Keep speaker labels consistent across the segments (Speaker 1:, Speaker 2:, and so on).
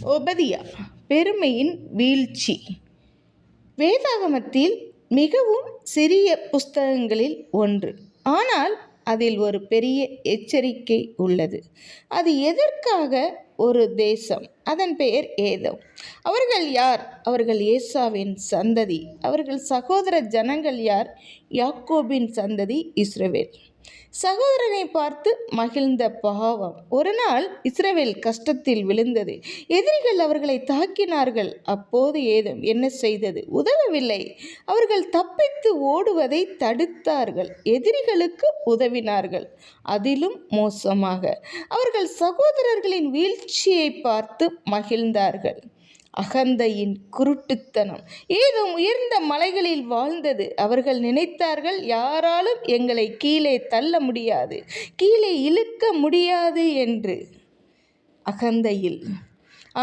Speaker 1: ஒபதியா பெருமையின் வீழ்ச்சி. வேதாகமத்தில் மிகவும் சிறிய புஸ்தகங்களில் ஒன்று. ஆனால் அதில் ஒரு பெரிய எச்சரிக்கை உள்ளது. அது எதற்காக? ஒரு தேசம், அதன் பெயர் ஏதோம். அவர்கள் யார்? அவர்கள் ஏசாவின் சந்ததி. அவர்கள் சகோதர ஜனங்கள் யார்? யாக்கோபின் சந்ததி இஸ்ரவேல். சகோதரனை பார்த்து மகிழ்ந்த பாவம். ஒரு நாள் இஸ்ரவேல் கஷ்டத்தில் விழுந்தது. எதிரிகள் அவர்களை தாக்கினார்கள். அப்போது ஏதோம் என்ன செய்தது? உதவவில்லை. அவர்கள் தப்பித்து ஓடுவதை தடுத்தார்கள். எதிரிகளுக்கு உதவினார்கள். அதிலும் மோசமாக அவர்கள் சகோதரர்களின் வீழ்ச்சியை பார்த்து மகிழ்ந்தார்கள். அகந்தையின் குருட்டுத்தனம். ஏதோ உயர்ந்த மலைகளில் வாழ்ந்தது. அவர்கள் நினைத்தார்கள், யாராலும் எங்களை கீழே தள்ள முடியாது, கீழே இழுக்க முடியாது என்று. அகந்தையில்.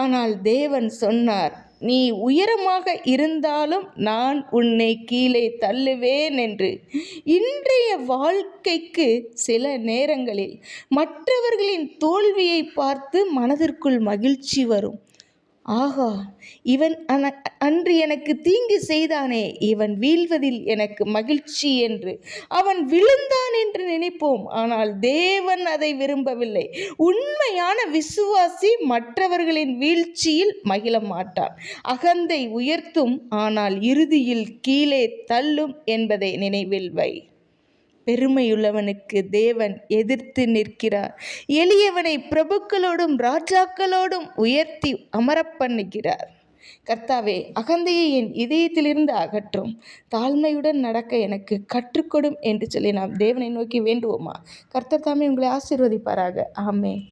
Speaker 1: ஆனால் தேவன் சொன்னார், நீ உயரமாக இருந்தாலும் நான் உன்னை கீழே தள்ளுவேன் என்று. இன்றைய வாழ்க்கைக்கு சில நேரங்களில் மற்றவர்களின் தோல்வியை பார்த்து மனதிற்குள் மகிழ்ச்சி வரும். ஆகா, இவன் அன்று எனக்கு தீங்கு செய்தானே, இவன் வீழ்வதில் எனக்கு மகிழ்ச்சி என்று. அவன் விழுந்தான் என்று நினைப்போம். ஆனால் தேவன் அதை விரும்பவில்லை. உண்மையான விசுவாசி மற்றவர்களின் வீழ்ச்சியில் மகிழ மாட்டான். அகந்தை உயர்த்தும், ஆனால் இறுதியில் கீழே தள்ளும் என்பதை நினைவில் வை. பெருமையுள்ளவனுக்கு தேவன் எதிர்த்து நிற்கிறார். எளியவனை பிரபுக்களோடும் ராஜாக்களோடும் உயர்த்தி அமரப்பண்ணுகிறார். கர்த்தாவே, அகந்தையை என் இதயத்திலிருந்து அகற்றும், தாழ்மையுடன் நடக்க எனக்கு கற்றுக்கொடும் என்று சொல்லி நாம் தேவனை நோக்கி வேண்டுவோமா? கர்த்தர் தாமே உங்களை ஆசீர்வதிப்பாராக. ஆமென்.